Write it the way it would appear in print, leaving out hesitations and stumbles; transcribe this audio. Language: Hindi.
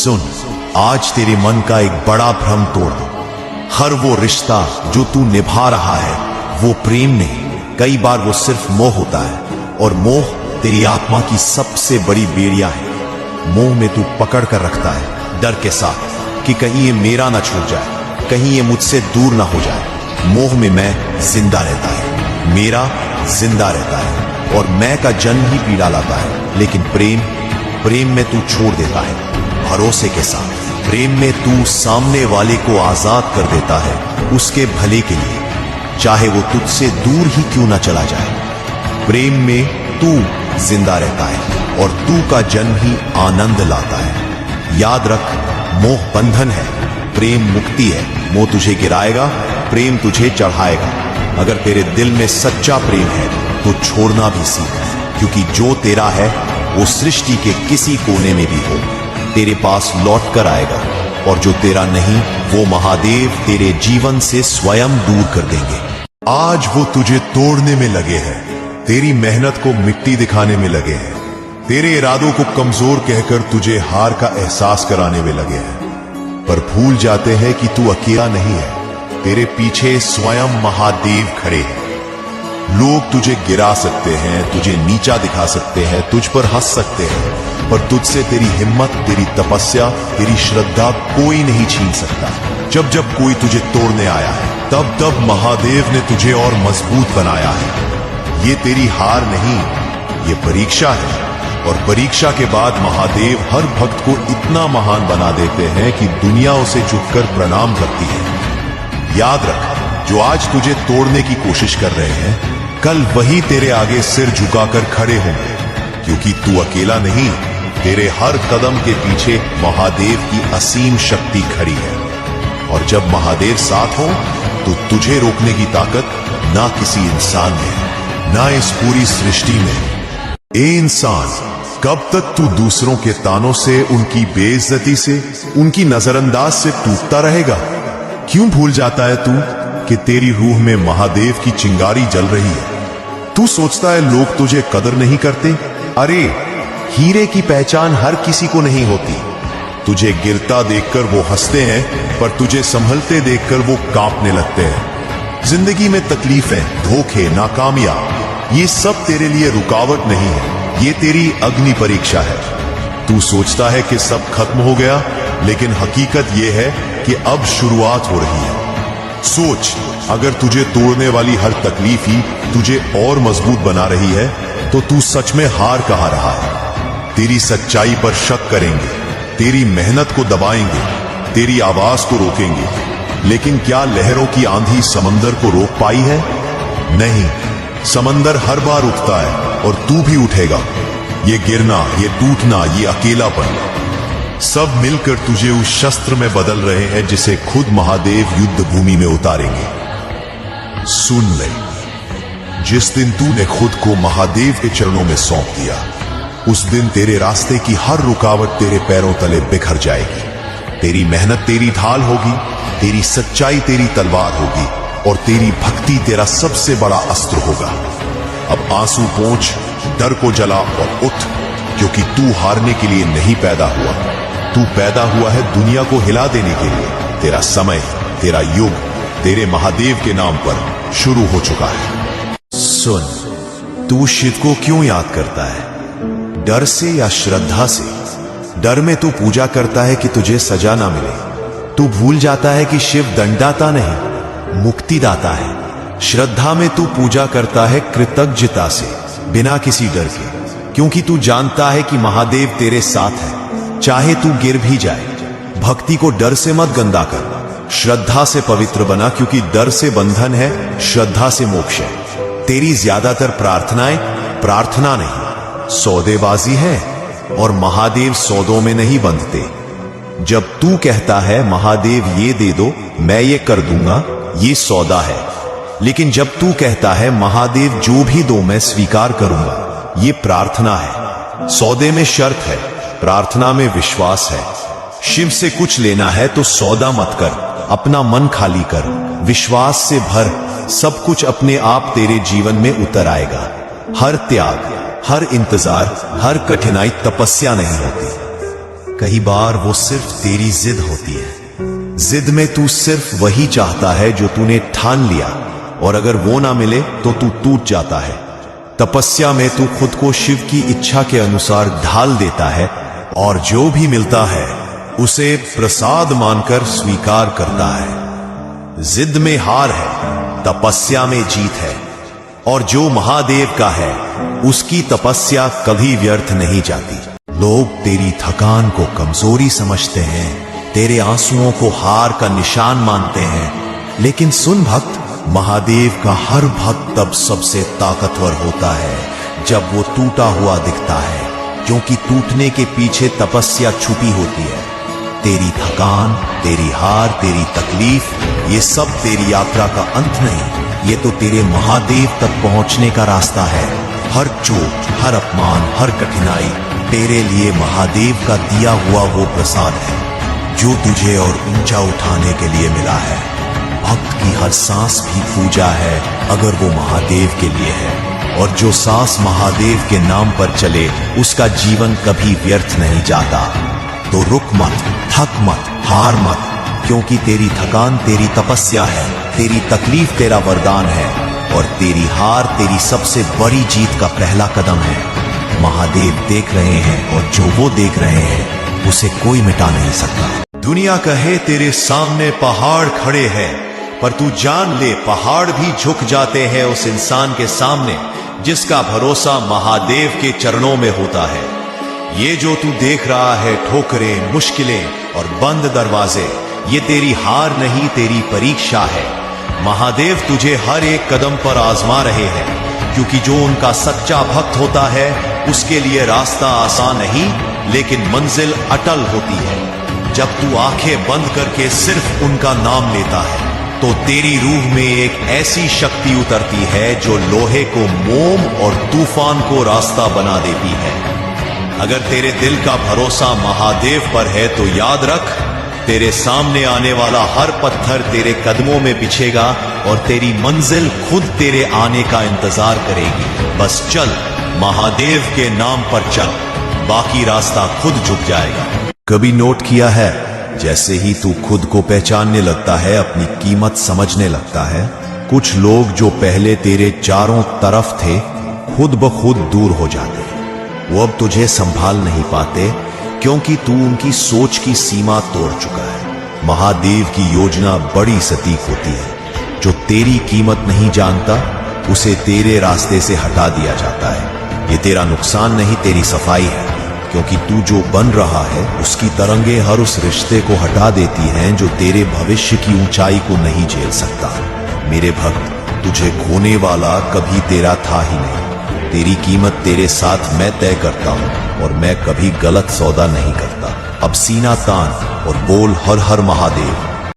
सुन, आज तेरे मन का एक बड़ा भ्रम तोड़ दो। हर वो रिश्ता जो तू निभा रहा है वो प्रेम नहीं, कई बार वो सिर्फ मोह होता है, और मोह तेरी आत्मा की सबसे बड़ी बेड़िया है। मोह में तू पकड़ कर रखता है डर के साथ कि कहीं ये मेरा ना छूट जाए, कहीं ये मुझसे दूर ना हो जाए। मोह में मैं जिंदा रहता है, मेरा जिंदा रहता है, और मैं का जन्म ही पीड़ा लाता है। लेकिन प्रेम में तू छोड़ देता है भरोसे के साथ। प्रेम में तू सामने वाले को आजाद कर देता है उसके भले के लिए, चाहे वो तुझसे दूर ही क्यों ना चला जाए। प्रेम में तू जिंदा रहता है और तू का जन्म ही आनंद लाता है। याद रख, मोह बंधन है, प्रेम मुक्ति है। मोह तुझे गिराएगा, प्रेम तुझे चढ़ाएगा। अगर तेरे दिल में सच्चा प्रेम है तो छोड़ना भी सीख, क्योंकि जो तेरा है वो सृष्टि के किसी कोने में भी हो तेरे पास लौट कर आएगा, और जो तेरा नहीं वो महादेव तेरे जीवन से स्वयं दूर कर देंगे। आज वो तुझे तोड़ने में लगे हैं, तेरी मेहनत को मिट्टी दिखाने में लगे हैं, तेरे इरादों को कमजोर कहकर तुझे हार का एहसास कराने में लगे हैं। पर भूल जाते हैं कि तू अकेला नहीं है, तेरे पीछे स्वयं महादेव खड़े हैं। लोग तुझे गिरा सकते हैं, तुझे नीचा दिखा सकते हैं, तुझ पर हंस सकते हैं, पर तुझसे तेरी हिम्मत, तेरी तपस्या, तेरी श्रद्धा कोई नहीं छीन सकता। जब जब कोई तुझे तोड़ने आया है तब तब महादेव ने तुझे और मजबूत बनाया है। ये तेरी हार नहीं, ये परीक्षा है, और परीक्षा के बाद महादेव हर भक्त को इतना महान बना देते हैं कि दुनिया उसे झुककर प्रणाम करती है। याद रख, जो आज तुझे तोड़ने की कोशिश कर रहे हैं कल वही तेरे आगे सिर झुकाकर खड़े होंगे, क्योंकि तू अकेला नहीं, तेरे हर कदम के पीछे महादेव की असीम शक्ति खड़ी है। और जब महादेव साथ हो तो तुझे रोकने की ताकत ना किसी इंसान में, ना इस पूरी सृष्टि में। ए इंसान, कब तक तू दूसरों के तानों से, उनकी बेइज्जती से, उनकी नजरअंदाज से टूटता रहेगा? क्यों भूल जाता है तू कि तेरी रूह में महादेव की चिंगारी जल रही है? तू सोचता है लोग तुझे कदर नहीं करते? अरे, हीरे की पहचान हर किसी को नहीं होती। तुझे गिरता देखकर वो हंसते हैं, पर तुझे संभलते देखकर वो कांपने लगते हैं। जिंदगी में तकलीफें, धोखे, नाकामियां, ये सब तेरे लिए रुकावट नहीं है, ये तेरी अग्नि परीक्षा है। तू सोचता है कि सब खत्म हो गया, लेकिन हकीकत ये है कि अब शुरुआत हो रही है। सोच, अगर तुझे तोड़ने वाली हर तकलीफ ही तुझे और मजबूत बना रही है तो तू सच में हार कहाँ रहा है? तेरी सच्चाई पर शक करेंगे, तेरी मेहनत को दबाएंगे, तेरी आवाज को रोकेंगे, लेकिन क्या लहरों की आंधी समंदर को रोक पाई है? नहीं, समंदर हर बार उठता है और तू भी उठेगा। ये गिरना, ये टूटना, ये अकेलापन, सब मिलकर तुझे उस शस्त्र में बदल रहे हैं जिसे खुद महादेव युद्ध भूमि में उतारेंगे। सुन ले, जिस दिन तूने खुद को महादेव के चरणों में सौंप दिया, उस दिन तेरे रास्ते की हर रुकावट तेरे पैरों तले बिखर जाएगी। तेरी मेहनत तेरी ढाल होगी, तेरी सच्चाई तेरी तलवार होगी, और तेरी भक्ति तेरा सबसे बड़ा अस्त्र होगा। अब आंसू पोंछ, डर को जला और उठ, क्योंकि तू हारने के लिए नहीं पैदा हुआ, तू पैदा हुआ है दुनिया को हिला देने के लिए। तेरा समय, तेरा युग तेरे महादेव के नाम पर शुरू हो चुका है। सुन, तू शिव को क्यों याद करता है? डर से या श्रद्धा से? डर में तू पूजा करता है कि तुझे सजा ना मिले। तू भूल जाता है कि शिव दंडाता नहीं, मुक्तिदाता है। श्रद्धा में तू पूजा करता है कृतज्ञता से, बिना किसी डर के, क्योंकि तू जानता है कि महादेव तेरे साथ है, चाहे तू गिर भी जाए। भक्ति को डर से मत गंदा कर, श्रद्धा से पवित्र बना, क्योंकि डर से बंधन है, श्रद्धा से मोक्ष है। तेरी ज्यादातर प्रार्थनाएं प्रार्थना नहीं, सौदेबाजी है, और महादेव सौदों में नहीं बंधते। जब तू कहता है महादेव ये दे दो, मैं ये कर दूंगा, ये सौदा है। लेकिन जब तू कहता है महादेव जो भी दो मैं स्वीकार करूंगा, ये प्रार्थना है। सौदे में शर्त है, प्रार्थना में विश्वास है। शिव से कुछ लेना है तो सौदा मत कर, अपना मन खाली कर, विश्वास से भर, सब कुछ अपने आप तेरे जीवन में उतर आएगा। हर त्याग, हर इंतजार, हर कठिनाई तपस्या नहीं होती। कई बार वो सिर्फ तेरी जिद होती है। जिद में तू सिर्फ वही चाहता है जो तूने ठान लिया, और अगर वो ना मिले तो तू टूट जाता है। तपस्या में तू खुद को शिव की इच्छा के अनुसार ढाल देता है, और जो भी मिलता है उसे प्रसाद मानकर स्वीकार करता है। जिद में हार है, तपस्या में जीत है, और जो महादेव का है उसकी तपस्या कभी व्यर्थ नहीं जाती। लोग तेरी थकान को कमजोरी समझते हैं, तेरे आंसुओं को हार का निशान मानते हैं, लेकिन सुन भक्त, महादेव का हर भक्त तब सबसे ताकतवर होता है जब वो टूटा हुआ दिखता है, क्योंकि टूटने के पीछे तपस्या छुपी होती है। तेरी थकान, तेरी हार, तेरी तकलीफ, ये सब तेरी यात्रा का अंत नहीं, ये तो तेरे महादेव तक पहुंचने का रास्ता है। हर चोट, हर अपमान, हर कठिनाई तेरे लिए महादेव का दिया हुआ वो प्रसाद है जो तुझे और ऊंचा उठाने के लिए मिला है। भक्त की हर सांस भी पूजा है अगर वो महादेव के लिए है, और जो सांस महादेव के नाम पर चले उसका जीवन कभी व्यर्थ नहीं जाता। तो रुक मत, थक मत, हार मत, क्योंकि तेरी थकान तेरी तपस्या है, तेरी तकलीफ तेरा वरदान है, और तेरी हार तेरी सबसे बड़ी जीत का पहला कदम है। महादेव देख रहे हैं, और जो वो देख रहे हैं उसे कोई मिटा नहीं सकता। दुनिया कहे तेरे सामने पहाड़ खड़े हैं, पर तू जान ले पहाड़ भी झुक जाते हैं उस इंसान के सामने जिसका भरोसा महादेव के चरणों में होता है। ये जो तू देख रहा है, ठोकरें, मुश्किलें और बंद दरवाजे, ये तेरी हार नहीं, तेरी परीक्षा है। महादेव तुझे हर एक कदम पर आजमा रहे हैं, क्योंकि जो उनका सच्चा भक्त होता है उसके लिए रास्ता आसान नहीं, लेकिन मंजिल अटल होती है। जब तू आंखें बंद करके सिर्फ उनका नाम लेता है तो तेरी रूह में एक ऐसी शक्ति उतरती है जो लोहे को मोम और तूफान को रास्ता बना देती है। अगर तेरे दिल का भरोसा महादेव पर है तो याद रख, तेरे सामने आने वाला हर पत्थर तेरे कदमों में बिछेगा और तेरी मंजिल खुद तेरे आने का इंतजार करेगी। बस चल, महादेव के नाम पर चल, बाकी रास्ता खुद झुक जाएगा। कभी नोट किया है, जैसे ही तू खुद को पहचानने लगता है, अपनी कीमत समझने लगता है, कुछ लोग जो पहले तेरे चारों तरफ थे खुद ब खुद दूर हो जाते हैं। वो अब तुझे संभाल नहीं पाते, क्योंकि तू उनकी सोच की सीमा तोड़ चुका है। महादेव की योजना बड़ी सटीक होती है। जो तेरी कीमत नहीं जानता उसे तेरे रास्ते से हटा दिया जाता है। ये तेरा नुकसान नहीं, तेरी सफाई है, क्योंकि तू जो बन रहा है उसकी तरंगे हर उस रिश्ते को हटा देती हैं जो तेरे भविष्य की ऊंचाई को नहीं झेल सकता। मेरे भक्त, तुझे खोने वाला कभी तेरा था ही नहीं। तेरी कीमत तेरे साथ मैं तय करता हूं, और मैं कभी गलत सौदा नहीं करता। अब सीना तान और बोल हर हर महादेव।